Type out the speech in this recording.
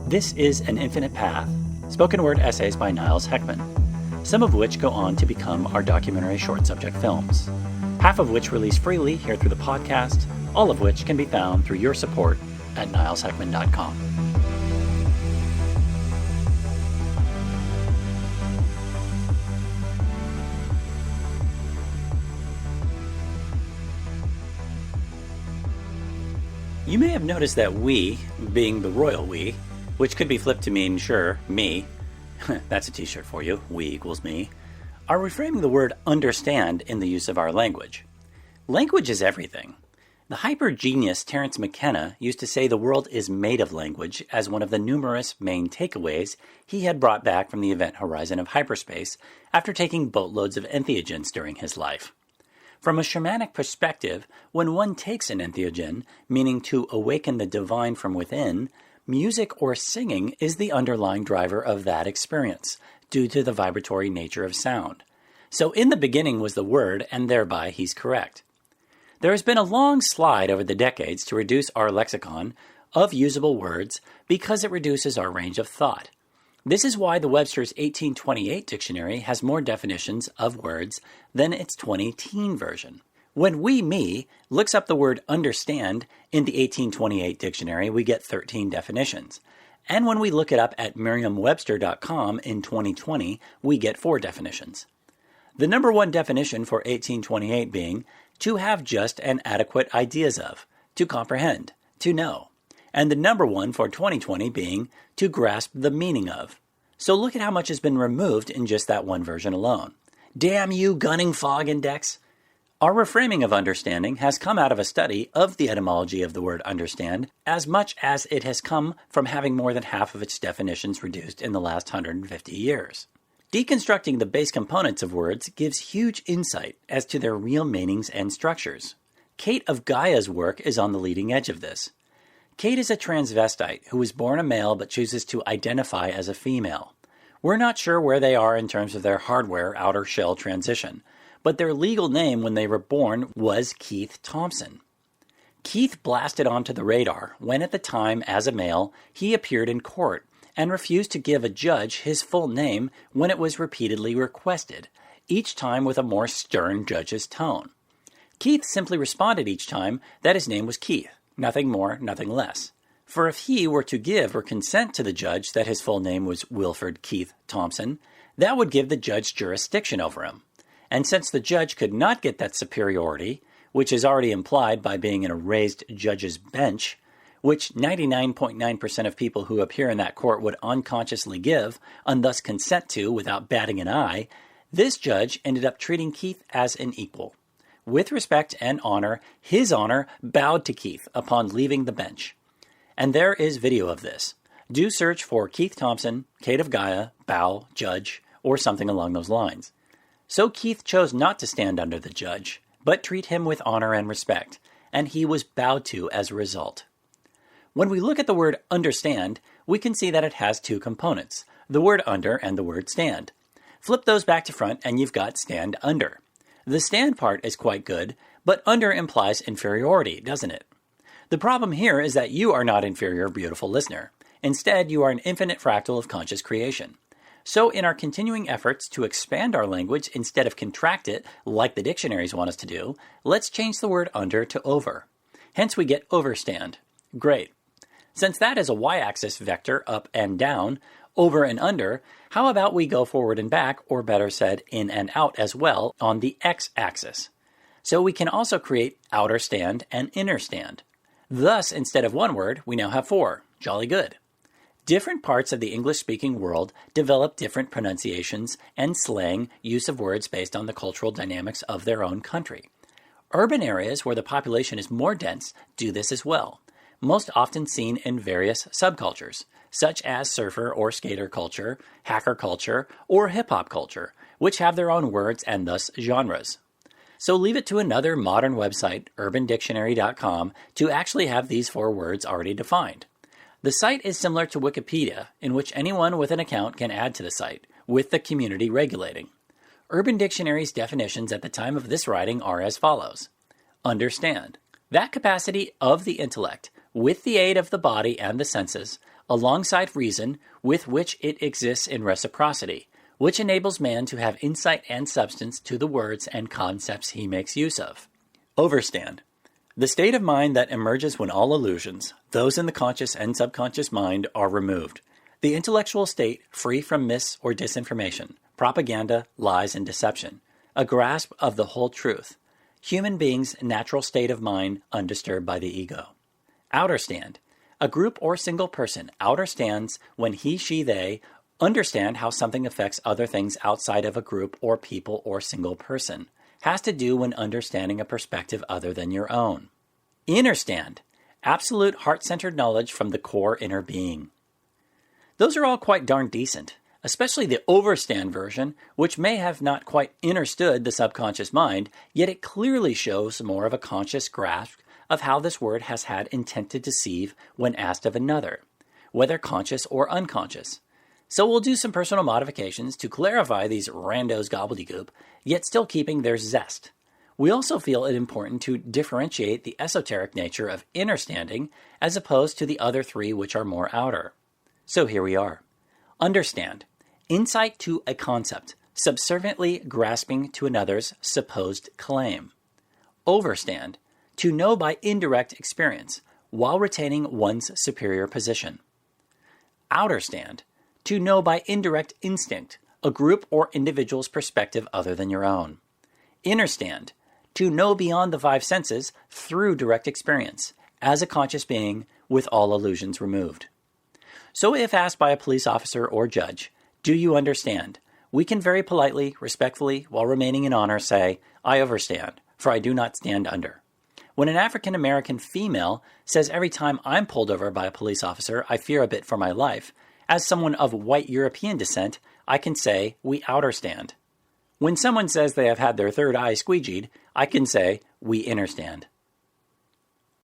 This is An Infinite Path, spoken word essays by Niles Heckman, some of which go on to become our documentary short subject films, half of which release freely here through the podcast, all of which can be found through your support at nilesheckman.com. You may have noticed that we, being the royal we, which could be flipped to mean, sure, me, that's a t-shirt for you, we equals me, are reframing the word understand in the use of our language. Language is everything. The hyper-genius Terence McKenna used to say the world is made of language as one of the numerous main takeaways he had brought back from the event horizon of hyperspace after taking boatloads of entheogens during his life. From a shamanic perspective, when one takes an entheogen, meaning to awaken the divine from within, music or singing is the underlying driver of that experience, due to the vibratory nature of sound. So in the beginning was the word, and thereby he's correct. There has been a long slide over the decades to reduce our lexicon of usable words because it reduces our range of thought. This is why the Webster's 1828 dictionary has more definitions of words than its 2010 version. When me looks up the word understand in the 1828 dictionary, we get 13 definitions. And when we look it up at merriam-webster.com in 2020, we get 4 definitions. The number one definition for 1828 being to have just and adequate ideas of, to comprehend, to know. And the number one for 2020 being to grasp the meaning of. So look at how much has been removed in just that one version alone. Damn you, gunning fog index! Our reframing of understanding has come out of a study of the etymology of the word understand, as much as it has come from having more than half of its definitions reduced in the last 150 years. Deconstructing the base components of words gives huge insight as to their real meanings and structures. Kate of Gaia's work is on the leading edge of this. Kate is a transvestite who was born a male but chooses to identify as a female. We're not sure where they are in terms of their hardware outer shell transition, but their legal name when they were born was Keith Thompson. Keith blasted onto the radar when at the time, as a male, he appeared in court and refused to give a judge his full name when it was repeatedly requested, each time with a more stern judge's tone. Keith simply responded each time that his name was Keith. Nothing more, nothing less. For if he were to give or consent to the judge that his full name was Wilford Keith Thompson, that would give the judge jurisdiction over him. And since the judge could not get that superiority, which is already implied by being in a raised judge's bench, which 99.9% of people who appear in that court would unconsciously give, and thus consent to without batting an eye, this judge ended up treating Keith as an equal. With respect and honor, his honor bowed to Keith upon leaving the bench. And there is video of this. Do search for Keith Thompson, Kate of Gaia, bow, judge, or something along those lines. So Keith chose not to stand under the judge, but treat him with honor and respect, and he was bowed to as a result. When we look at the word understand, we can see that it has 2 components, the word under and the word stand. Flip those back to front and you've got stand under. The stand part is quite good, but under implies inferiority, doesn't it? The problem here is that you are not inferior, beautiful listener. Instead, you are an infinite fractal of conscious creation. So in our continuing efforts to expand our language instead of contract it, like the dictionaries want us to do, let's change the word under to over. Hence we get overstand. Great. Since that is a y-axis vector up and down, over and under, how about we go forward and back, or better said, in and out as well, on the x-axis? So we can also create outerstand and innerstand. Thus, instead of one word, we now have 4. Jolly good. Different parts of the English-speaking world develop different pronunciations and slang use of words based on the cultural dynamics of their own country. Urban areas where the population is more dense do this as well, most often seen in various subcultures, such as surfer or skater culture, hacker culture, or hip-hop culture, which have their own words and thus genres. So leave it to another modern website, urbandictionary.com, to actually have these 4 words already defined. The site is similar to Wikipedia, in which anyone with an account can add to the site, with the community regulating. Urban Dictionary's definitions at the time of this writing are as follows. Understand. That capacity of the intellect, with the aid of the body and the senses, alongside reason with which it exists in reciprocity, which enables man to have insight and substance to the words and concepts he makes use of. Overstand. The state of mind that emerges when all illusions, those in the conscious and subconscious mind, are removed. The intellectual state free from myths or disinformation, propaganda, lies, and deception. A grasp of the whole truth. Human beings' natural state of mind undisturbed by the ego. Outerstand. A group or single person outerstands when he, she, they understand how something affects other things outside of a group or people or single person. Has to do when understanding a perspective other than your own. Innerstand. Absolute heart-centered knowledge from the core inner being. Those are all quite darn decent, especially the Overstand version, which may have not quite understood the subconscious mind, yet it clearly shows more of a conscious grasp of how this word has had intent to deceive when asked of another, whether conscious or unconscious. So we'll do some personal modifications to clarify these randos gobbledygook, yet still keeping their zest. We also feel it important to differentiate the esoteric nature of Innerstanding as opposed to the other three which are more outer. So here we are. Understand. Insight to a concept, subserviently grasping to another's supposed claim. Overstand. To know by indirect experience, while retaining one's superior position. Outerstand. To know by indirect instinct, a group or individual's perspective other than your own. Innerstand. To know beyond the five senses through direct experience, as a conscious being with all illusions removed. So if asked by a police officer or judge, do you understand? We can very politely, respectfully, while remaining in honor, say, I overstand, for I do not stand under. When an African American female says every time I'm pulled over by a police officer, I fear a bit for my life, as someone of white European descent, I can say, we outerstand. When someone says they have had their third eye squeegeed, I can say, we innerstand.